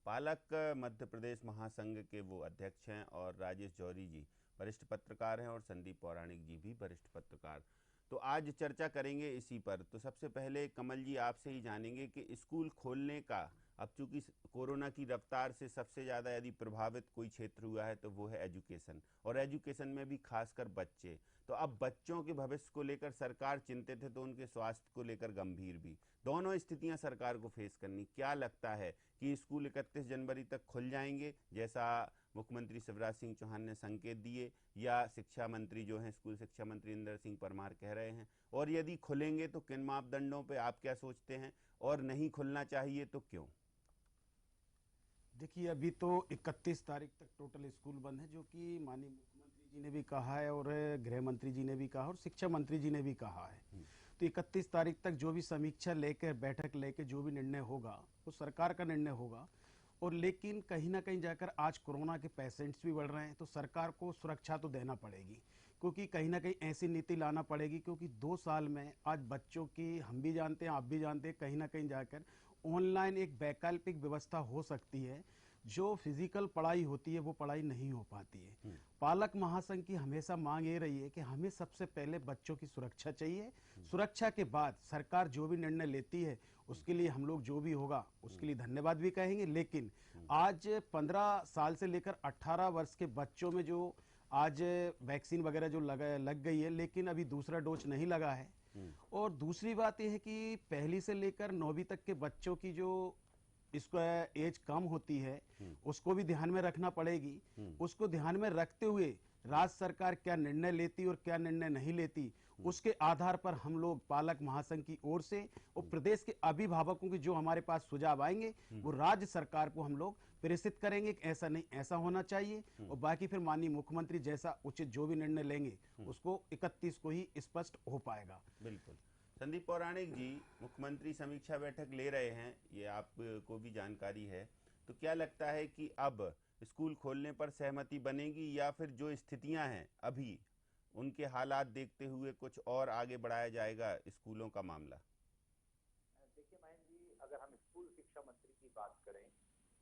पालक मध्य प्रदेश महासंघ के वो अध्यक्ष हैं और राजेश जौहरी जी वरिष्ठ पत्रकार हैं और संदीप पौराणिक जी भी वरिष्ठ पत्रकार। तो आज चर्चा करेंगे इसी पर। तो सबसे पहले कमल जी आपसे ही जानेंगे कि स्कूल खोलने का अब चूंकि कोरोना की रफ्तार से सबसे ज़्यादा यदि प्रभावित कोई क्षेत्र हुआ है तो वो है एजुकेशन, और एजुकेशन में भी खासकर बच्चे। तो अब बच्चों के भविष्य को लेकर सरकार चिंतित है तो उनके स्वास्थ्य को लेकर गंभीर भी। दोनों स्थितियां सरकार को फेस करनी। क्या लगता है कि स्कूल 31 जनवरी तक खुल जाएंगे जैसा मुख्यमंत्री शिवराज सिंह चौहान ने संकेत दिए, या शिक्षा मंत्री जो हैं स्कूल शिक्षा मंत्री इंदर सिंह परमार कह रहे हैं, और यदि खुलेंगे तो किन मापदंडों पे आप क्या सोचते हैं, और नहीं खुलना चाहिए तो क्यों? देखिए, अभी तो 31 तारीख तक टोटल स्कूल बंद है, जो कि माननीय मुख्यमंत्री जी ने भी कहा है और गृह मंत्री जी ने भी कहा और शिक्षा मंत्री जी ने भी कहा है। तो 31 तारीख तक जो भी समीक्षा लेकर बैठक लेकर जो भी निर्णय होगा वो सरकार का निर्णय होगा। और लेकिन कहीं ना कहीं जाकर आज कोरोना के पेशेंट्स भी बढ़ रहे हैं, तो सरकार को सुरक्षा तो देना पड़ेगी, क्योंकि कहीं ना कहीं ऐसी नीति लाना पड़ेगी, क्योंकि 2 साल में आज बच्चों की, हम भी जानते हैं आप भी जानते हैं, कहीं ना कहीं जाकर ऑनलाइन एक वैकल्पिक व्यवस्था हो सकती है। जो फिजिकल पढ़ाई होती है वो पढ़ाई नहीं हो पाती है। पालक महासंघ की हमेशा मांग ये रही है कि हमें सबसे पहले बच्चों की सुरक्षा चाहिए। सुरक्षा के बाद सरकार जो भी निर्णय लेती है उसके लिए हम लोग जो भी होगा उसके लिए धन्यवाद भी कहेंगे। लेकिन आज 15 साल से लेकर 18 वर्ष के बच्चों में जो आज वैक्सीन वगैरह जो लग गई है, लेकिन अभी दूसरा डोज नहीं लगा है। और दूसरी बात यह है कि पहली से लेकर 9वीं तक के बच्चों की जो इसको एज कम होती है उसको भी ध्यान में रखना पड़ेगी। उसको ध्यान में रखते हुए राज्य सरकार क्या निर्णय लेती और क्या निर्णय नहीं लेती, उसके आधार पर हम लोग पालक महासंघ की ओर से और प्रदेश के अभिभावकों के जो हमारे पास सुझाव आएंगे वो राज्य सरकार को हम लोग प्रेषित करेंगे कि ऐसा नहीं, ऐसा होना चाहिए। और बाकी फिर माननीय मुख्यमंत्री जैसा उचित जो भी निर्णय लेंगे उसको 31 को ही स्पष्ट हो पाएगा। बिल्कुल। संदीप पौराणिक जी, मुख्यमंत्री समीक्षा बैठक ले रहे हैं, ये आपको भी जानकारी है। तो क्या लगता है कि अब स्कूल खोलने पर सहमति बनेगी, या फिर जो स्थितियां हैं अभी उनके हालात देखते हुए कुछ और आगे बढ़ाया जाएगा स्कूलों का मामला? देखिए महेंद्र जी, अगर हम स्कूल शिक्षा मंत्री की बात करें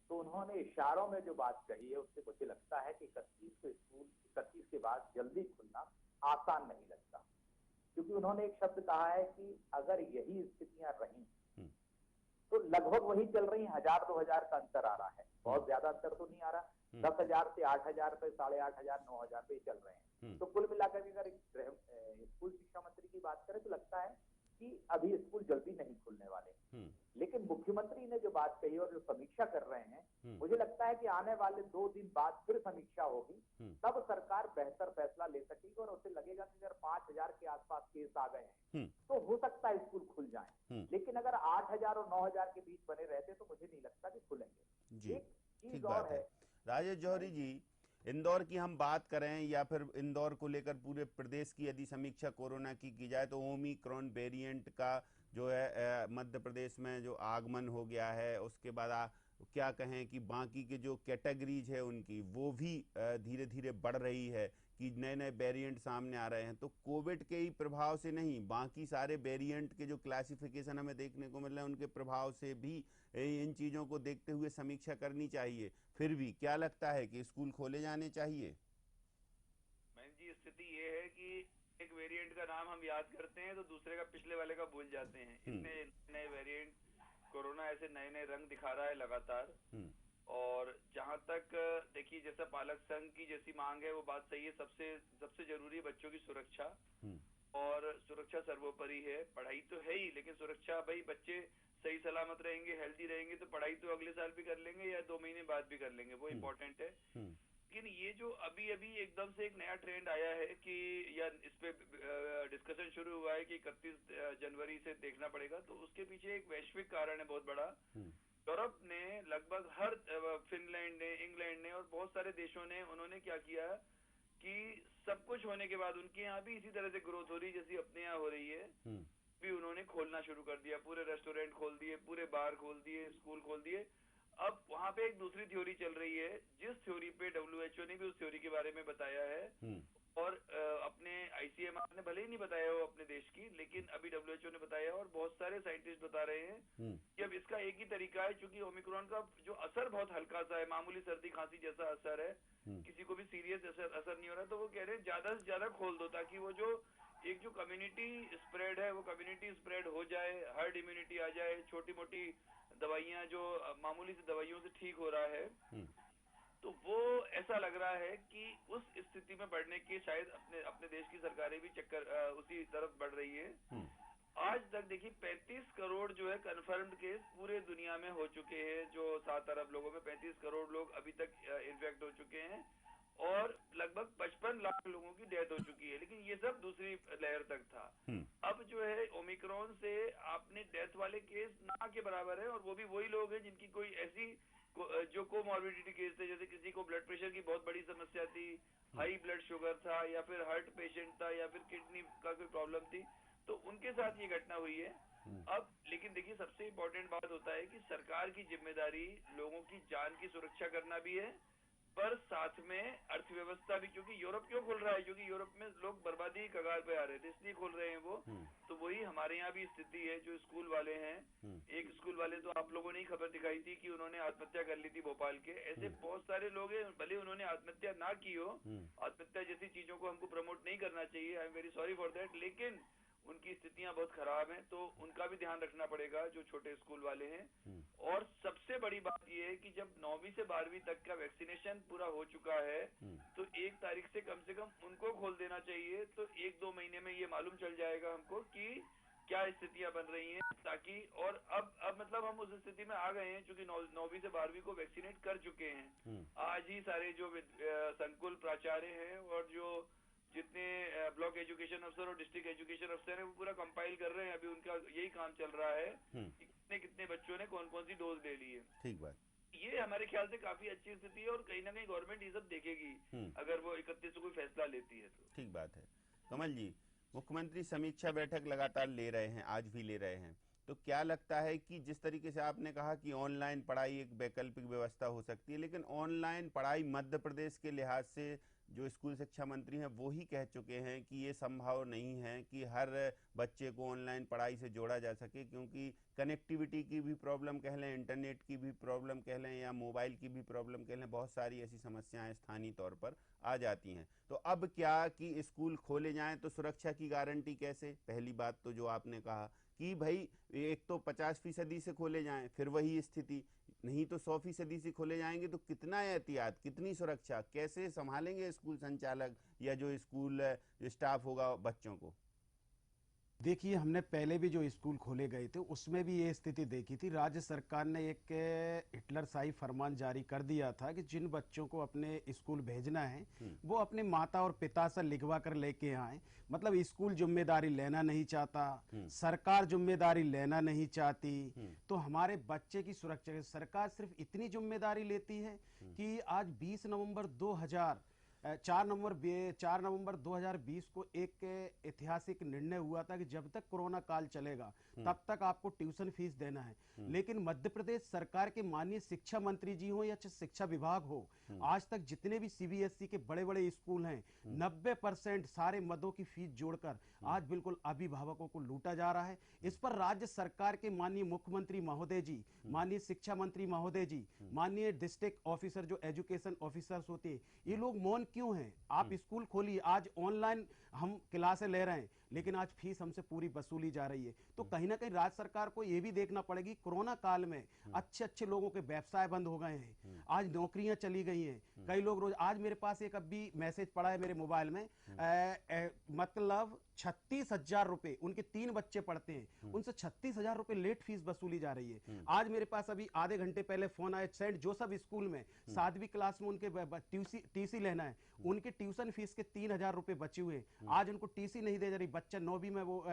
तो उन्होंने इशारों में जो बात कही है उससे मुझे लगता है कि 31 को स्कूल 31 के बाद जल्दी खुलना आसान नहीं लगता, क्योंकि उन्होंने एक शब्द कहा है कि अगर यही स्थितियां रही तो लगभग वही चल रही, 1000-2000 का अंतर आ रहा है, बहुत ज्यादा अंतर तो नहीं आ रहा। 10,000 से 8,000 पे, 8,500 9,000 पे चल रहे हैं। तो कुल मिलाकर के अगर स्कूल शिक्षा मंत्री की बात करें तो लगता है कि अभी स्कूल जल्दी नहीं खुलने वाले। लेकिन मुख्यमंत्री ने जो बात कही और जो समीक्षा कर रहे हैं, मुझे लगता है कि आने वाले 2 दिन बाद फिर समीक्षा होगी, तब सरकार बेहतर फैसला ले सकेगी। और उसे लगेगा कि अगर 5,000 के आसपास केस आ गए हैं तो हो सकता है स्कूल खुल जाए। लेकिन अगर 8,000 और 9,000 के बीच बने रहते तो मुझे नहीं लगता कि खुलेंगे। जी, एक चीज ठीक और बात है। राजेश जौहरी जी, इंदौर की हम बात करें या फिर इंदौर को लेकर पूरे प्रदेश की यदि समीक्षा कोरोना की जाए तो ओमिक्रॉन वेरिएंट का जो है मध्य प्रदेश में जो आगमन हो गया है, उसके बाद क्या कहें कि बाकी के जो कैटेगरीज है उनकी वो भी धीरे धीरे बढ़ रही है कि नए नए वेरिएंट सामने आ रहे हैं। तो कोविड के ही प्रभाव से नहीं, बाकी सारे वेरिएंट के जो क्लासिफिकेशन हमें देखने को मिल रहे हैं उनके प्रभाव से भी इन चीज़ों को देखते हुए समीक्षा करनी चाहिए। फिर भी क्या लगता है कि स्कूल खोले जाने चाहिए? मैम जी, स्थिति ये है कि एक वेरिएंट का नाम हम याद करते हैं तो दूसरे का, पिछले वाले का भूल जाते हैं। इतने नए वेरिएंट, कोरोना ऐसे नए नए रंग दिखा रहा है लगातार। और जहां तक देखिए, जैसा पालक संघ की जैसी मांग है वो बात सही है। सबसे जरूरी बच्चों की सुरक्षा, और सुरक्षा सर्वोपरि है। पढ़ाई तो है ही, लेकिन सुरक्षा, भाई बच्चे सही सलामत रहेंगे, हेल्दी रहेंगे तो पढ़ाई तो अगले साल भी कर लेंगे या 2 महीने बाद भी कर लेंगे, वो इम्पोर्टेंट है। लेकिन ये जो अभी अभी एकदम से एक नया ट्रेंड आया है कि, या इस पे डिस्कशन शुरू हुआ है कि 31 जनवरी से देखना पड़ेगा, तो उसके पीछे एक वैश्विक कारण है बहुत बड़ा। यूरोप ने लगभग हर, फिनलैंड ने, इंग्लैंड ने और बहुत सारे देशों ने, उन्होंने क्या किया कि सब कुछ होने के बाद उनके यहाँ भी इसी तरह से ग्रोथ हो रही जैसी अपने यहाँ हो रही है, भी उन्होंने खोलना शुरू कर दिया। पूरे रेस्टोरेंट खोल दिए, पूरे बार खोल दिए, स्कूल खोल दिए। अब वहां पे एक दूसरी थ्योरी चल रही है, जिस थ्योरी पे WHO ने भी उस थ्योरी के बारे में बताया है, और अपने ICMR ने भले ही नहीं बताया हो अपने देश की, लेकिन अभी WHO ने बताया और बहुत सारे साइंटिस्ट बता रहे हैं कि अब इसका एक ही तरीका है, क्योंकि ओमिक्रॉन का जो असर बहुत हल्का सा है, मामूली सर्दी खांसी जैसा असर है, किसी को भी सीरियस असर नहीं हो रहा, तो वो कह रहे हैं ज्यादा से ज्यादा खोल दो ताकि वो जो एक जो कम्युनिटी स्प्रेड है वो कम्युनिटी स्प्रेड हो जाए, हर्ड इम्यूनिटी आ जाए, छोटी मोटी दवाइयां जो मामूली सी दवाइयों से ठीक हो रहा है, तो वो ऐसा लग रहा है कि उस स्थिति में बढ़ने के शायद अपने अपने देश की सरकारें भी चक्कर उसी तरफ बढ़ रही है। आज तक देखिए 35 करोड़ जो है कंफर्म्ड केस पूरे दुनिया में हो चुके हैं, जो 7 अरब लोगों में 35 करोड़ लोग अभी तक इन्फेक्ट हो चुके हैं और लगभग 55 लाख लोगों की डेथ हो चुकी है, लेकिन ये सब दूसरी लहर तक था। अब जो है ओमिक्रॉन से आपने डेथ वाले केस ना के बराबर है, और वो भी वही लोग हैं जिनकी कोई ऐसी जो कोमॉर्बिडिटी केस थे, जैसे किसी को ब्लड प्रेशर की बहुत बड़ी समस्या थी, हाई ब्लड शुगर था, या फिर हार्ट पेशेंट था, या फिर किडनी का कोई प्रॉब्लम थी, तो उनके साथ ये घटना हुई है। अब लेकिन देखिए सबसे इम्पोर्टेंट बात होता है कि सरकार की जिम्मेदारी लोगों की जान की सुरक्षा करना भी है, पर साथ में अर्थव्यवस्था भी, क्योंकि यूरोप क्यों खुल रहा है, क्योंकि यूरोप में लोग बर्बादी की कगार पे आ रहे थे इसलिए खुल रहे हैं वो। तो वही हमारे यहाँ भी स्थिति है। जो स्कूल वाले हैं, एक स्कूल वाले तो आप लोगों ने ही खबर दिखाई थी कि उन्होंने आत्महत्या कर ली थी भोपाल के, ऐसे बहुत सारे लोग हैं, भले उन्होंने आत्महत्या ना की हो, आत्महत्या जैसी चीजों को हमको प्रमोट नहीं करना चाहिए, I am very sorry for that, लेकिन उनकी स्थितियां बहुत खराब हैं, तो उनका भी ध्यान रखना पड़ेगा जो छोटे स्कूल वाले हैं। और सबसे बड़ी बात यह है कि जब 9वीं से 12वीं तक का वैक्सीनेशन पूरा हो चुका है, तो 1 तारीख से कम उनको खोल देना चाहिए, तो 1-2 महीने में ये मालूम चल जाएगा हमको कि क्या स्थितियां बन रही हैं, ताकि और अब मतलब हम उस स्थिति में आ गए हैं, क्योंकि 9वीं से 12वीं को वैक्सीनेट कर चुके हैं। आज ही सारे जो संकुल प्राचार्य हैं और जो जितने ब्लॉक एजुकेशन अफसर और डिस्ट्रिक्ट एजुकेशन अफसर हैं, वो पूरा कंपाइल कर रहे हैं, अभी उनका यही काम चल रहा है कि कितने कितने बच्चों ने कौन कौन सी डोज ले ली है। ठीक बात, ये हमारे ख्याल से काफी अच्छी स्थिति है, और कहीं ना कहीं गवर्नमेंट ये सब देखेगी अगर वो 31 को कोई फैसला लेती है तो। ठीक बात है। कमल जी, मुख्यमंत्री समीक्षा बैठक लगातार ले रहे हैं, आज भी ले रहे हैं, तो क्या लगता है कि जिस तरीके से आपने कहा कि ऑनलाइन पढ़ाई एक वैकल्पिक व्यवस्था हो सकती है, लेकिन ऑनलाइन पढ़ाई मध्य प्रदेश के लिहाज से जो स्कूल शिक्षा मंत्री हैं वो ही कह चुके हैं कि ये संभव नहीं है कि हर बच्चे को ऑनलाइन पढ़ाई से जोड़ा जा सके, क्योंकि कनेक्टिविटी की भी प्रॉब्लम कह लें, इंटरनेट की भी प्रॉब्लम कह लें, या मोबाइल की भी प्रॉब्लम कह लें, बहुत सारी ऐसी समस्याएं स्थानीय तौर पर आ जाती हैं। तो अब क्या कि स्कूल खोले जाएं तो सुरक्षा की गारंटी कैसे? पहली बात तो जो आपने कहा कि भाई एक तो 50% से खोले जाएं, फिर वही स्थिति, नहीं तो 100% से खोले जाएंगे, तो कितना एहतियात, कितनी सुरक्षा, कैसे संभालेंगे स्कूल संचालक या जो स्कूल स्टाफ होगा बच्चों को? देखिए, हमने पहले भी जो स्कूल खोले गए थे उसमें भी ये स्थिति देखी थी। राज्य सरकार ने एक हिटलरशाही फरमान जारी कर दिया था कि जिन बच्चों को अपने स्कूल भेजना है वो अपने माता और पिता से लिखवा कर लेके आए। मतलब स्कूल जिम्मेदारी लेना नहीं चाहता, सरकार जिम्मेदारी लेना नहीं चाहती, तो हमारे बच्चे की सुरक्षा सरकार सिर्फ इतनी जिम्मेदारी लेती है कि आज 4 नवंबर 2020 को एक ऐतिहासिक निर्णय हुआ था कि जब तक कोरोना काल चलेगा तब तक आपको ट्यूशन फीस देना है। लेकिन मध्य प्रदेश सरकार के माननीय शिक्षा मंत्री जी हो या शिक्षा विभाग हो, आज तक जितने भी CBSE के बड़े बड़े स्कूल हैं 90% सारे मदों की फीस जोड़कर आज बिल्कुल अभिभावकों को लूटा जा रहा है। इस पर राज्य सरकार के माननीय मुख्यमंत्री महोदय जी, माननीय शिक्षा मंत्री महोदय जी, माननीय डिस्ट्रिक्ट ऑफिसर जो एजुकेशन ऑफिसर्स होते हैं, ये लोग मौन क्यों हैं? आप स्कूल खोलिए, आज ऑनलाइन हम क्लासें ले रहे हैं लेकिन आज फीस हमसे पूरी वसूली जा रही है। तो कहीं ना कहीं राज्य सरकार को यह भी देखना पड़ेगी, कोरोना काल में अच्छे अच्छे लोगों के व्यवसाय बंद हो गए हैं, आज नौकरियां चली गई हैं, कई लोग रोज, आज मेरे पास एक अभी मैसेज पड़ा है मेरे मोबाइल में, मतलब 36,000 रुपए उनके 3 बच्चे पढ़ते हैं, उनसे 36,000 रुपए लेट फीस वसूली जा रही है। आज मेरे पास अभी आधे घंटे पहले फोन आया, सेंट जोसेफ स्कूल में 7वीं क्लास में उनके TC लेना है, उनके ट्यूशन फीस के 3,000 रुपए बचे हुए, आज उनको TC नहीं दे जा रही। बच्चा 9वीं में, वो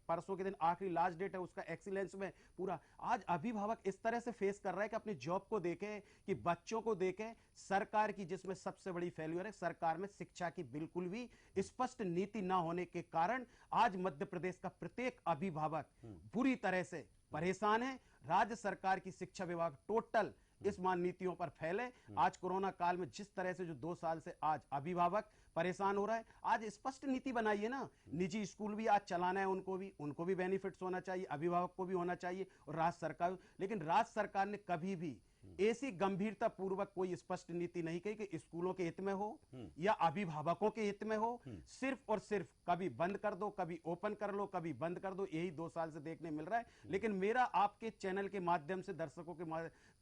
परसों के दिन आखिरी लास्ट डेट है उसका, एक्सीलेंस में पूरा। आज अभिभावक इस तरह से फेस कर रहा है कि अपनी जॉब को देखे कि बच्चों को देखे, सरकार की जिसमें सबसे बड़ी फेल्यूर है, सरकार में शिक्षा की बिल्कुल भी स्पष्ट नीति ना होने के कारण आज मध्य प्रदेश का प्रत्येक अभिभावक बुरी तरह से परेशान है। राज्य सरकार की शिक्षा विभाग टोटल इस मान नीतियों पर फैले। आज कोरोना काल में जिस तरह से जो 2 साल से आज अभिभावक परेशान हो रहा है, आज स्पष्ट नीति बनाइए ना। निजी स्कूल भी आज चलाना है, उनको भी बेनिफिट्स होना चाहिए, अभिभावक को भी होना चाहिए, और राज्य सरकार, लेकिन राज्य सरकार ने कभी भी ऐसी गंभीरता पूर्वक कोई स्पष्ट नीति नहीं कही कि स्कूलों के हित में हो या अभिभावकों के हित में हो। सिर्फ और सिर्फ कभी बंद कर दो, कभी ओपन कर लो, कभी बंद कर दो, यही 2 साल से देखने मिल रहा है। लेकिन मेरा आपके चैनल के माध्यम से दर्शकों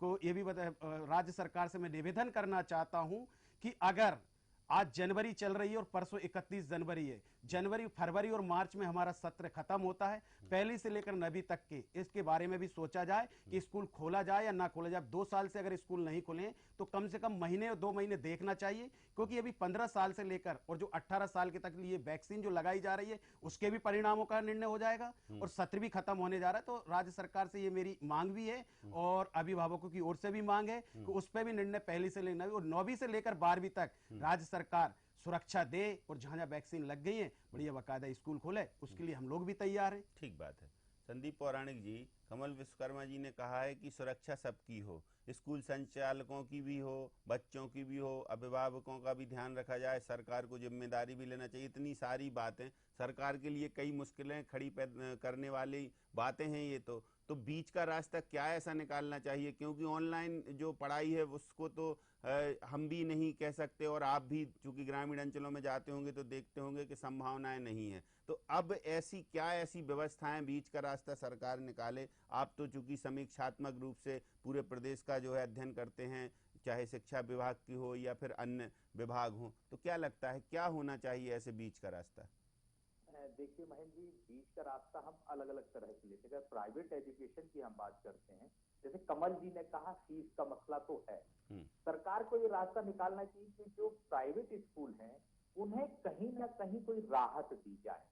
को ये भी राज्य सरकार से मैं निवेदन करना चाहता हूं कि अगर आज जनवरी चल रही है और परसों 31 जनवरी है, जनवरी, फरवरी और मार्च में हमारा सत्र खत्म होता है, पहली से लेकर 9वीं तक के इसके बारे में भी सोचा जाए कि स्कूल खोला जाए या ना खोला जाए। 2 साल से अगर स्कूल नहीं खुले तो कम से कम महीने और 2 महीने देखना चाहिए, क्योंकि अभी 15 साल से लेकर और जो 18 साल के तक लिए वैक्सीन जो लगाई जा रही है उसके भी परिणामों का निर्णय हो जाएगा और सत्र भी खत्म होने जा रहा है। तो राज्य सरकार से ये मेरी मांग भी है और अभिभावकों की ओर से भी मांग है कि उस पर भी निर्णय पहली से लेना, और 9वीं से लेकर 12वीं तक राज्य सरकार सुरक्षा दे और जहां जहां वैक्सीन लग गई है बढ़िया बाकायदा स्कूल खोले, उसके लिए हम लोग भी तैयार हैं। ठीक बात है। संदीप पौराणिक जी, कमल विश्वकर्मा जी ने कहा है कि सुरक्षा सबकी हो, स्कूल संचालकों की भी हो, बच्चों की भी हो, अभिभावकों का भी ध्यान रखा जाए, सरकार को जिम्मेदारी भी लेना चाहिए। इतनी सारी बातें, सरकार के लिए कई मुश्किलें खड़ी करने वाली बातें हैं ये। तो बीच का रास्ता क्या ऐसा निकालना चाहिए, क्योंकि ऑनलाइन जो पढ़ाई है उसको तो हम भी नहीं कह सकते, और आप भी चूंकि ग्रामीण अंचलों में जाते होंगे तो देखते होंगे कि संभावनाएं नहीं है। तो अब ऐसी व्यवस्थाएं, बीच का रास्ता सरकार निकाले। आप तो चूंकि समीक्षात्मक रूप से पूरे प्रदेश का जो है अध्ययन करते हैं, चाहे शिक्षा विभाग की हो या फिर अन्य विभाग हो, तो क्या लगता है क्या होना चाहिए ऐसे बीच का रास्ता? देखिए महेंद्र जी, बीच का रास्ता हम अलग अलग तरह से लेते हैं। अगर प्राइवेट एजुकेशन की हम बात करते हैं, जैसे कमल जी ने कहा, फीस का मसला तो है, सरकार को ये रास्ता निकालना चाहिए कि जो प्राइवेट स्कूल हैं उन्हें कहीं ना कहीं कोई राहत दी जाए।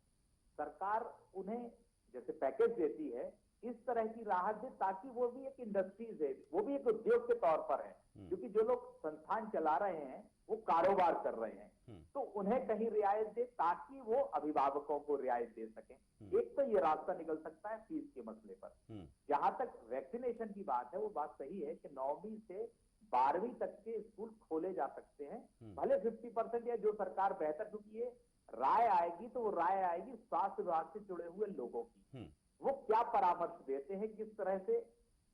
सरकार उन्हें जैसे पैकेज देती है इस तरह की राहत दे, ताकि वो भी एक इंडस्ट्रीज है, वो भी एक उद्योग के तौर पर है, क्योंकि जो लोग संस्थान चला रहे हैं वो कारोबार कर रहे हैं, तो उन्हें कहीं रियायत दे ताकि वो अभिभावकों को रियायत दे सकें। एक तो ये रास्ता निकल सकता है फीस के मसले पर। जहां तक वैक्सीनेशन की बात है, वो बात सही है कि 9वीं से 12वीं तक के स्कूल खोले जा सकते हैं, भले 50% या जो सरकार बेहतर, क्योंकि ये राय आएगी तो वो राय आएगी स्वास्थ्य विभाग से जुड़े हुए लोगों की, वो क्या परामर्श देते हैं, किस तरह से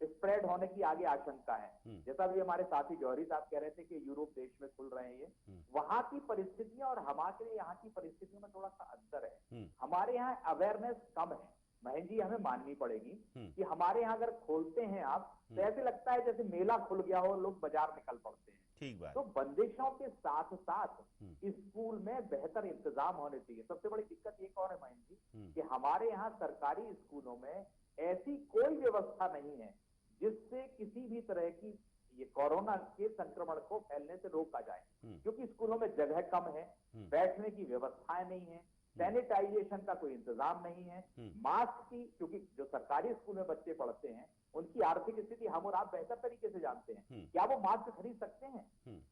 स्प्रेड होने की आगे आशंका है। जैसा भी हमारे साथी जौहरी साहब कह रहे थे कि यूरोप देश में खुल रहे हैं ये, वहां की परिस्थितियां और हमारे यहाँ की परिस्थितियों में थोड़ा सा अंतर है। हमारे यहाँ अवेयरनेस कम है महेंद्र जी, हमें माननी पड़ेगी कि हमारे यहाँ अगर खोलते हैं आप तो ऐसे लगता है जैसे मेला खुल गया हो, लोग बाजार निकल पड़ते हैं। ठीक बात। तो बंदिशों के साथ साथ स्कूल में बेहतर इंतजाम होने चाहिए। सबसे बड़ी दिक्कत एक और है महेंद्र जी कि हमारे यहाँ सरकारी स्कूलों में ऐसी कोई व्यवस्था नहीं है जिससे किसी भी तरह की ये कोरोना के संक्रमण को फैलने से रोका जाए, क्योंकि स्कूलों में जगह कम है, बैठने की व्यवस्थाएं नहीं है, सैनिटाइजेशन का कोई इंतजाम नहीं है, मास्क की, क्योंकि जो सरकारी स्कूल में बच्चे पढ़ते हैं उनकी आर्थिक स्थिति हम और आप बेहतर तरीके से जानते हैं, क्या वो मास्क खरीद सकते हैं?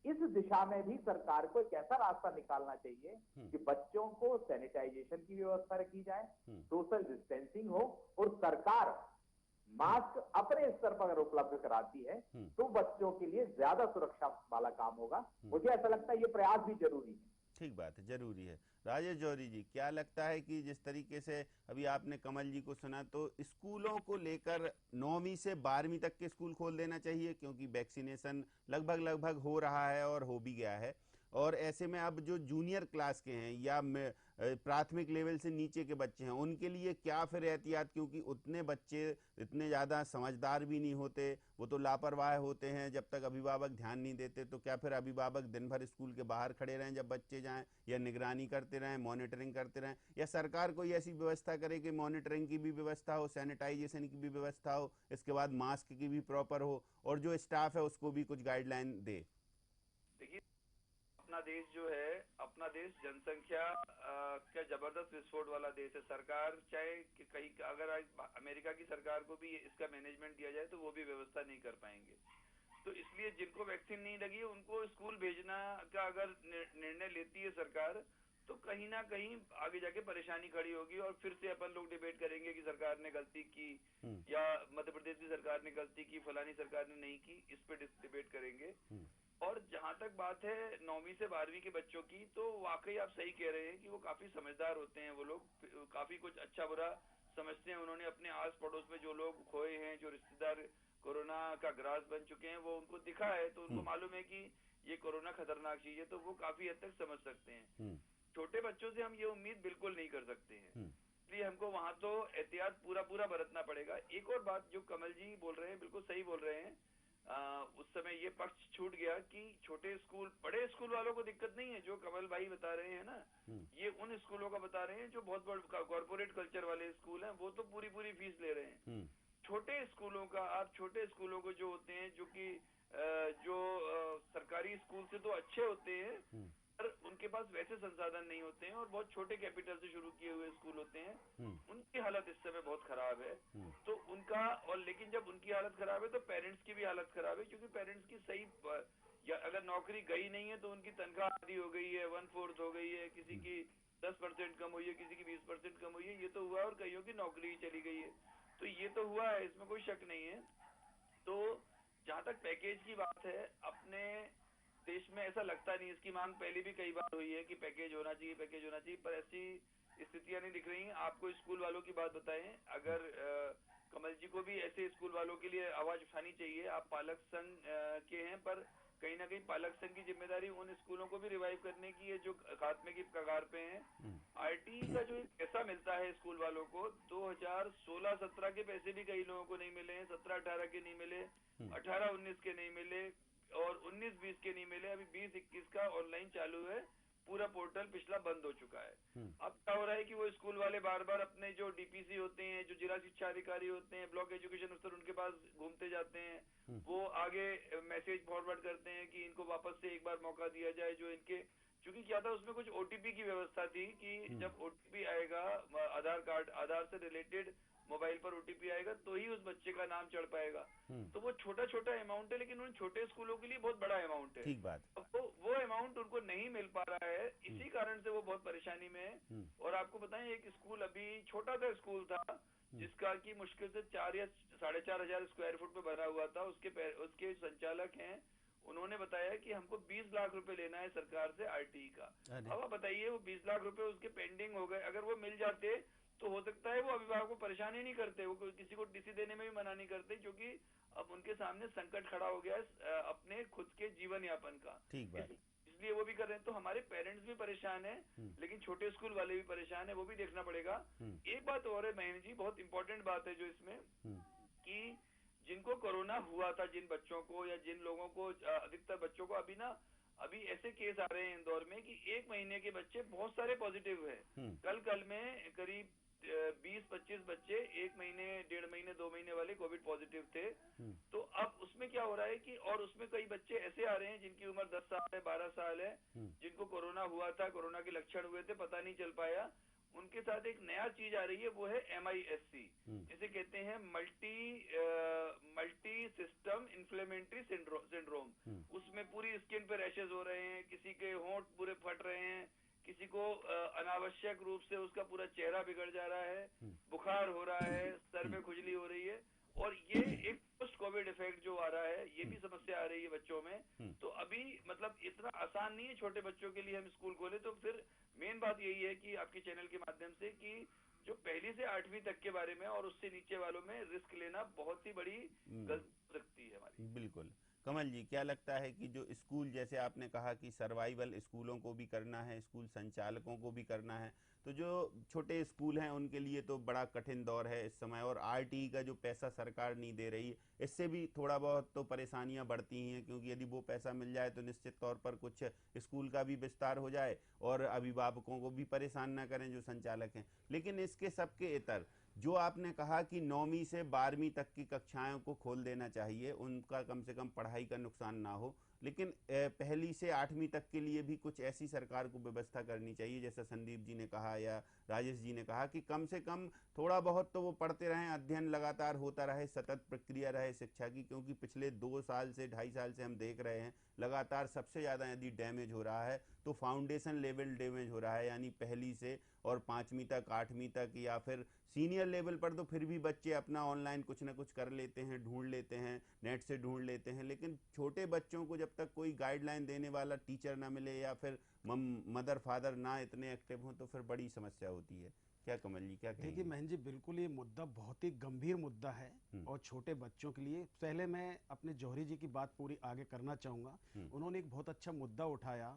इस दिशा में भी सरकार को एक ऐसा रास्ता निकालना चाहिए कि बच्चों को सैनिटाइजेशन की व्यवस्था रखी जाए, सोशल डिस्टेंसिंग हो, और सरकार मास्क अपने स्तर पर अगर उपलब्ध कराती है तो बच्चों के लिए ज्यादा सुरक्षा वाला काम होगा। मुझे ऐसा लगता है ये प्रयास भी जरूरी है। ठीक बात है, जरूरी है। राजेश जौहरी जी, क्या लगता है कि जिस तरीके से अभी आपने कमल जी को सुना, तो स्कूलों को लेकर 9वीं से 12वीं तक के स्कूल खोल देना चाहिए, क्योंकि वैक्सीनेशन लगभग हो रहा है और हो भी गया है, और ऐसे में अब जो जूनियर क्लास के हैं या प्राथमिक लेवल से नीचे के बच्चे हैं उनके लिए क्या फिर एहतियात, क्योंकि उतने बच्चे इतने ज़्यादा समझदार भी नहीं होते, वो तो लापरवाह होते हैं जब तक अभिभावक ध्यान नहीं देते। तो क्या फिर अभिभावक दिन भर स्कूल के बाहर खड़े रहें जब बच्चे जाएं, या निगरानी करते रहें, मॉनिटरिंग करते रहें, या सरकार कोई ऐसी व्यवस्था करे कि मॉनिटरिंग की भी व्यवस्था हो, सैनिटाइजेशन की भी व्यवस्था हो, इसके बाद मास्क की भी प्रॉपर हो, और जो स्टाफ है उसको भी कुछ गाइडलाइन दे? देखिए, अपना देश जो है, अपना देश जनसंख्या का जबरदस्त विस्फोट वाला देश है। सरकार चाहे कि कहीं अगर अमेरिका की सरकार को भी इसका मैनेजमेंट दिया जाए तो वो भी व्यवस्था नहीं कर पाएंगे। तो इसलिए जिनको वैक्सीन नहीं लगी है उनको स्कूल भेजना का अगर निर्णय लेती है सरकार, तो कहीं ना कहीं आगे जाके परेशानी खड़ी होगी और फिर से अपन लोग डिबेट करेंगे कि सरकार ने गलती की या मध्य प्रदेश की सरकार ने गलती की, फलानी सरकार ने नहीं की, इस पे डिबेट करेंगे। और जहां तक बात है 9वीं से 12वीं के बच्चों की, तो वाकई आप सही कह रहे हैं कि वो काफी समझदार होते हैं। वो लोग काफी कुछ अच्छा बुरा समझते हैं। उन्होंने अपने आस पड़ोस में जो लोग खोए हैं, जो रिश्तेदार कोरोना का ग्रास बन चुके हैं, वो उनको दिखा है, तो उनको मालूम है कि ये कोरोना खतरनाक चीज है, तो वो काफी हद तक समझ सकते हैं। छोटे बच्चों से हम ये उम्मीद बिल्कुल नहीं कर सकते हैं, इसलिए हमको वहां तो एहतियात पूरा बरतना पड़ेगा। एक और बात जो कमल जी बोल रहे हैं, बिल्कुल सही बोल रहे हैं। उस समय ये पक्ष छूट गया कि छोटे स्कूल, बड़े स्कूल वालों को दिक्कत नहीं है, जो कमल भाई बता रहे हैं ना, ये उन स्कूलों का बता रहे हैं जो बहुत बड़े कॉर्पोरेट कल्चर वाले स्कूल हैं, वो तो पूरी फीस ले रहे हैं। छोटे स्कूलों का, आप छोटे स्कूलों को जो होते हैं, जो कि सरकारी स्कूल से तो अच्छे होते हैं, पर उनके पास वैसे संसाधन नहीं होते हैं और बहुत छोटे कैपिटल से शुरू किए हुए स्कूल होते हैं, उनकी हालत इस समय बहुत खराब है। तो उनका, और लेकिन जब उनकी हालत खराब है तो पेरेंट्स की भी हालत खराब है, क्योंकि पेरेंट्स की सही, या अगर नौकरी गई नहीं है तो उनकी तनख्वाह आधी हो गई है, 1/4 हो गई है, किसी की 10% कम हुई है, किसी की 20% कम हुई है, ये तो हुआ, और कईयों की नौकरी चली गई है, तो ये तो हुआ है, इसमें कोई शक नहीं है। तो जहां तक पैकेज की बात है, अपने देश में ऐसा लगता नहीं, इसकी मांग पहले भी कई बार हुई है कि पैकेज होना चाहिए, पर ऐसी स्थितियां नहीं दिख रही। आपको स्कूल वालों की बात बताएं, अगर कमल जी को भी ऐसे स्कूल वालों के लिए आवाज उठानी चाहिए। आप पालक संघ के हैं, पर कहीं ना कहीं पालक संघ की जिम्मेदारी उन स्कूलों को भी रिवाइव करने की है जो खात्मे की कगार पे हैं। आरटी का जो पैसा मिलता है स्कूल वालों को, 2016-17 के पैसे भी कई लोगों को नहीं मिले हैं, 17-18 के नहीं मिले, 18-19 के नहीं मिले, और 19-20 के नहीं मिले। अभी 20-21 का ऑनलाइन चालू है, पूरा पोर्टल पिछला बंद हो चुका है। अब क्या हो रहा है कि वो स्कूल वाले बार बार अपने जो डीपीसी होते हैं, जो जिला शिक्षा अधिकारी होते हैं, ब्लॉक एजुकेशन अफसर, उनके पास घूमते जाते हैं, वो आगे मैसेज फॉरवर्ड करते हैं कि इनको वापस से एक बार मौका दिया जाए। जो इनके, क्योंकि क्या था उसमें कुछ ओटीपी की व्यवस्था थी कि जब ओटीपी आएगा, आधार कार्ड, आधार से रिलेटेड मोबाइल पर ओटीपी आएगा तो ही उस बच्चे का नाम चढ़ पाएगा। तो वो छोटा अमाउंट है, लेकिन उन छोटे स्कूलों के लिए बहुत बड़ा अमाउंट है। ठीक बात। तो वो अमाउंट उनको नहीं मिल पा रहा है, इसी कारण से वो बहुत परेशानी में है। और आपको बताएं, एक स्कूल अभी छोटा सा स्कूल था, जिसका की मुश्किल से 4 या 4.5 हजार स्क्वायर फुट पे बना हुआ था। उसके संचालक हैं, उन्होंने बताया कि हमको 20 लाख रुपए लेना है सरकार से आरटीई का। अब आप बताइए, वो 20 लाख रुपए उसके पेंडिंग हो गए। अगर वो मिल जाते तो हो सकता है वो अभिभावक को परेशान ही नहीं करते, वो किसी को डीसी देने में भी मना नहीं करते, क्योंकि अब उनके सामने संकट खड़ा हो गया है अपने खुद के जीवन यापन का। ठीक बात। इसलिए वो भी कर रहे हैं। तो हमारे पेरेंट्स भी परेशान है, लेकिन छोटे स्कूल वाले भी परेशान है, वो भी देखना पड़ेगा। एक बात और है महेंद्र जी, बहुत इंपॉर्टेंट बात है जो इसमें, कि जिनको कोरोना हुआ था, जिन बच्चों को या जिन लोगों को, अधिकतर बच्चों को अभी ऐसे केस आ रहे हैं इंदौर में कि 1 महीने के बच्चे बहुत सारे पॉजिटिव है। कल में करीब 20-25 बच्चे 1 महीने, 1.5 महीने, 2 महीने वाले कोविड पॉजिटिव थे। तो अब उसमें क्या हो रहा है कि, और उसमें कई बच्चे ऐसे आ रहे हैं जिनकी उम्र 10 साल है, 12 साल है, जिनको कोरोना हुआ था, कोरोना के लक्षण हुए थे, पता नहीं चल पाया। उनके साथ एक नया चीज आ रही है, वो है MIS-C, जिसे कहते हैं मल्टी सिस्टम इन्फ्लेमेटरी सिंड्रोम। उसमें पूरी स्किन पे रैशेज हो रहे हैं, किसी के होंठ पूरे फट रहे हैं, किसी को अनावश्यक रूप से उसका पूरा चेहरा बिगड़ जा रहा है, बुखार हो रहा है, सर में खुजली हो रही है, और ये एक पोस्ट कोविड इफेक्ट जो आ रहा है, ये भी समस्या आ रही है बच्चों में। तो अभी मतलब इतना आसान नहीं है छोटे बच्चों के लिए हम स्कूल खोले। तो फिर मेन बात यही है कि आपके चैनल के माध्यम से, कि जो 1ली से 8वीं तक के बारे में और उससे नीचे वालों में रिस्क लेना बहुत ही बड़ी गलती हो सकती है हमारी। बिल्कुल। कमल जी, क्या लगता है कि जो स्कूल, जैसे आपने कहा कि सर्वाइवल स्कूलों को भी करना है, स्कूल संचालकों को भी करना है, तो जो छोटे स्कूल हैं उनके लिए तो बड़ा कठिन दौर है इस समय, और आरटीई का जो पैसा सरकार नहीं दे रही है, इससे भी थोड़ा बहुत तो परेशानियां बढ़ती हैं, क्योंकि यदि वो पैसा मिल जाए तो निश्चित तौर पर कुछ स्कूल का भी विस्तार हो जाए और अभिभावकों को भी परेशान ना करें जो संचालक हैं। लेकिन इसके सबके इतर जो आपने कहा कि 9वीं से 12वीं तक की कक्षाओं को खोल देना चाहिए, उनका कम से कम पढ़ाई का नुकसान ना हो, लेकिन पहली से 8वीं तक के लिए भी कुछ ऐसी सरकार को व्यवस्था करनी चाहिए, जैसा संदीप जी ने कहा या राजेश जी ने कहा, कि कम से कम थोड़ा बहुत तो वो पढ़ते रहें, अध्ययन लगातार होता रहे, सतत प्रक्रिया रहे शिक्षा की। क्योंकि पिछले 2 साल से 2.5 साल से हम देख रहे हैं लगातार सबसे ज़्यादा यदि डैमेज हो रहा है तो फाउंडेशन लेवल डैमेज हो रहा है, यानी पहली से और 5वीं तक, 8वीं तक, या फिर सीनियर लेवल पर तो फिर भी बच्चे अपना ऑनलाइन कुछ ना कुछ कर लेते हैं, ढूंढ लेते हैं, नेट से ढूंढ लेते हैं, लेकिन छोटे बच्चों को जब तक कोई गाइडलाइन देने वाला टीचर ना मिले या फिर मदर फादर ना इतने एक्टिव हों तो फिर बड़ी समस्या होती है। क्या कमल जी, क्या कहेंगे? देखिए महन जी, बिल्कुल ये मुद्दा बहुत ही गंभीर मुद्दा है और छोटे बच्चों के लिए। पहले मैं अपने जौहरी जी की बात पूरी आगे करना चाहूँगा। उन्होंने एक बहुत अच्छा मुद्दा उठाया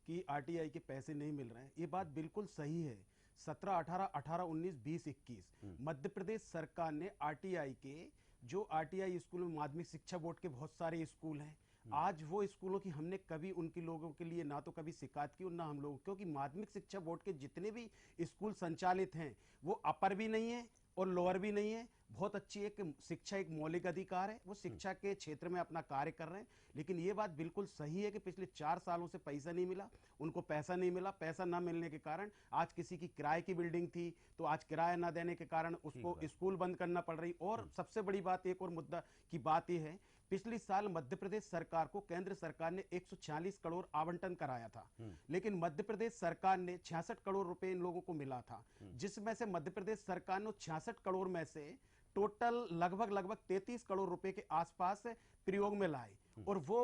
कि आरटीआई के पैसे नहीं मिल रहे हैं। ये बात बिल्कुल सही है। 17, 18, 18, 19, 20, 21 मध्य प्रदेश सरकार ने आरटीआई के, जो आरटीआई स्कूल में माध्यमिक शिक्षा बोर्ड के बहुत सारे स्कूल हैं, आज वो स्कूलों की हमने कभी उनके लोगों के लिए ना तो कभी शिकायत की और ना हम लोग, क्योंकि माध्यमिक शिक्षा बोर्ड के जितने भी स्कूल संचालित हैं वो अपर भी नहीं है और लोअर भी नहीं है। बहुत अच्छी एक शिक्षा एक मौलिक अधिकार है, वो शिक्षा के क्षेत्र में अपना कार्य कर रहे हैं। लेकिन ये बात बिल्कुल सही है कि पिछले 4 सालों से पैसा नहीं मिला, उनको पैसा नहीं मिला। पैसा ना मिलने के कारण आज किसी की किराए की बिल्डिंग थी तो आज किराया ना देने के कारण उसको स्कूल बंद करना पड़ रही। और सबसे बड़ी बात, एक और मुद्दा की बात यह है, पिछले साल मध्य प्रदेश सरकार को केंद्र सरकार ने 146 करोड़ आवंटन कराया था, लेकिन मध्य प्रदेश सरकार ने 66 करोड़ रुपए इन लोगों को मिला था, जिसमें से मध्य प्रदेश सरकार ने 66 करोड़ में से टोटल लगभग 33 करोड़ रुपए के आसपास प्रयोग में लाए और वो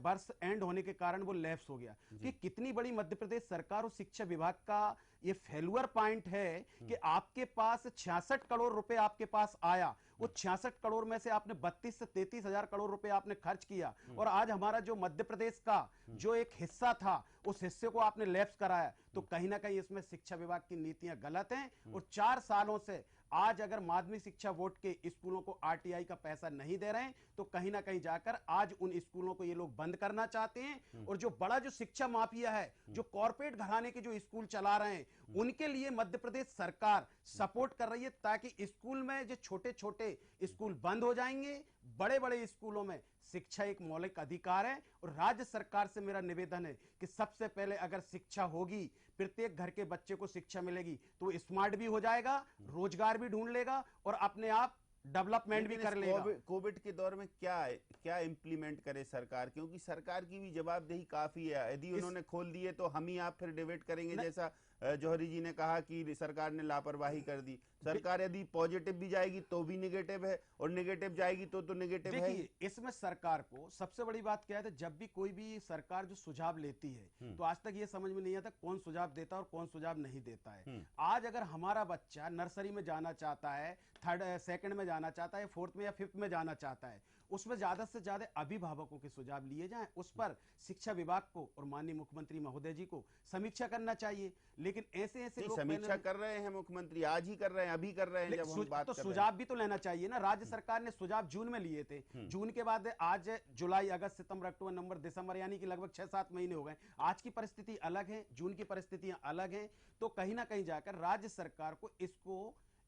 वर्ष एंड होने के कारण वो लैप्स हो गया। कि कितनी बड़ी मध्य प्रदेश सरकार और शिक्षा विभाग का ये फेल्यूर पॉइंट है कि आपके पास 66 करोड़ रुपए आपके पास आया, वो 66 करोड़ में से आपने 32 से 33 हजार करोड़ रुपए आपने खर्च किया और आज हमारा जो मध्य प्रदेश का जो एक हिस्सा था उस हिस्से को आपने लैप्स कराया। तो कहीं ना कहीं इसमें शिक्षा विभाग की नीतियां गलत हैं और 4 सालों से आज अगर माध्यमिक शिक्षा बोर्ड के स्कूलों को आरटीआई का पैसा नहीं दे रहे हैं तो कहीं ना कहीं जाकर आज उन स्कूलों को ये लोग बंद करना चाहते हैं। और जो बड़ा जो शिक्षा माफिया है, जो कॉर्पोरेट घराने के जो स्कूल चला रहे हैं, उनके लिए मध्य प्रदेश सरकार सपोर्ट कर रही है ताकि स्कूल में जो छोटे छोटे स्कूल बंद हो जाएंगे, बड़े बड़े स्कूलों में शिक्षा एक मौलिक अधिकार है। और राज्य सरकार से मेरा निवेदन है कि सबसे पहले अगर शिक्षा होगी, प्रत्येक घर के बच्चे को शिक्षा मिलेगी तो स्मार्ट भी हो जाएगा, रोजगार भी ढूंढ लेगा और अपने आप डेवलपमेंट भी कर लेगा। कोविड के दौर में क्या इंप्लीमेंट करे सरकार, क्योंकि सरकार की भी जवाबदेही काफी है। यदि उन्होंने खोल दिए तो हम ही आप फिर डिबेट करेंगे, जैसा जौहरी जी ने कहा कि सरकार ने लापरवाही कर दी। सरकार यदि पॉजिटिव भी जाएगी तो भी नेगेटिव है और नेगेटिव जाएगी तो नेगेटिव है। देखिए, इसमें सरकार को सबसे बड़ी बात क्या है, जब भी कोई भी सरकार जो सुझाव लेती है तो आज तक ये समझ में नहीं आता कौन सुझाव देता है और कौन सुझाव नहीं देता है। आज अगर हमारा बच्चा नर्सरी में जाना चाहता है, 3rd, 2nd में जाना चाहता है, 4th में या 5th में जाना चाहता है, उसमें ज्यादा से ज्यादा अभिभावकों के सुझाव लिए जाएं, उस पर शिक्षा विभाग को और माननीय मुख्यमंत्री महोदय जी को समीक्षा करना चाहिए। लेकिन ऐसे लोग समीक्षा कर रहे हैं, मुख्यमंत्री आज ही कर रहे हैं, अभी कर रहे हैं। जब हम बात तो सुझाव भी तो लेना चाहिए ना। राज्य सरकार ने सुझाव जून में लिए थे, जून के बाद आज जुलाई, अगस्त, सितंबर, अक्टूबर, नवंबर, दिसंबर, यानी कि लगभग 6-7 महीने हो गए। आज की परिस्थिति अलग है, जून की परिस्थितियां अलग हैं। तो कहीं ना कहीं जाकर राज्य सरकार को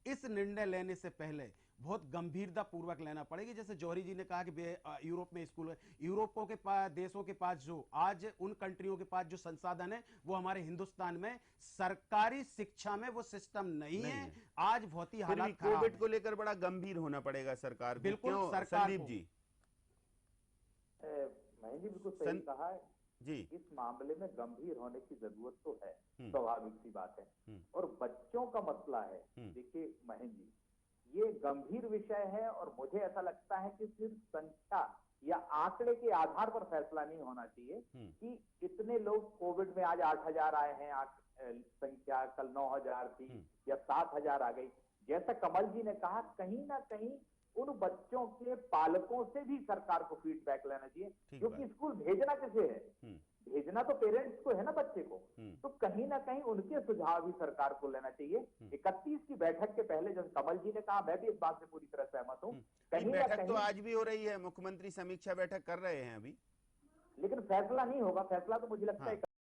इस निर्णय लेने से पहले बहुत गंभीरता पूर्वक लेना पड़ेगी। जैसे जौहरी जी ने कहा कि यूरोप में स्कूल है, यूरोपों के पास, देशों के पास जो आज उन कंट्रियों के पास जो संसाधन है वो हमारे हिंदुस्तान में सरकारी शिक्षा में वो सिस्टम नहीं है। आज बहुत ही हालात खराब है। कोविड को लेकर बड़ा गंभीर होना पड़ेगा सरकार को। बिल्कुल सरकार संदीप जी। महेंद्र जी बिल्कुल सही कहा है जी। इस मामले में गंभीर होने की जरूरत तो है, स्वाभाविक सी बात है। और बच्चों का मसला है, देखिए महेंद्र जी, ये गंभीर विषय है और मुझे ऐसा लगता है कि सिर्फ संख्या या आंकड़े के आधार पर फैसला नहीं होना चाहिए कि इतने लोग कोविड में आज 8,000 आए हैं, संख्या कल 9,000 थी या 7,000 आ गई। जैसा कमल जी ने कहा, कहीं ना कहीं उन बच्चों के पालकों से भी सरकार को फीडबैक लेना चाहिए, क्योंकि स्कूल भेजना किसे है, भेजना तो पेरेंट्स को है ना बच्चे को। तो कहीं ना कहीं उनके सुझाव भी सरकार को लेना चाहिए। 31 की बैठक के पहले, जैसे कमल जी ने कहा, मैं भी इस बात से पूरी तरह सहमत हूँ। कहीं ना बैठक तो आज भी हो रही है, मुख्यमंत्री समीक्षा बैठक कर रहे हैं अभी, लेकिन फैसला नहीं होगा। फैसला तो मुझे लगता है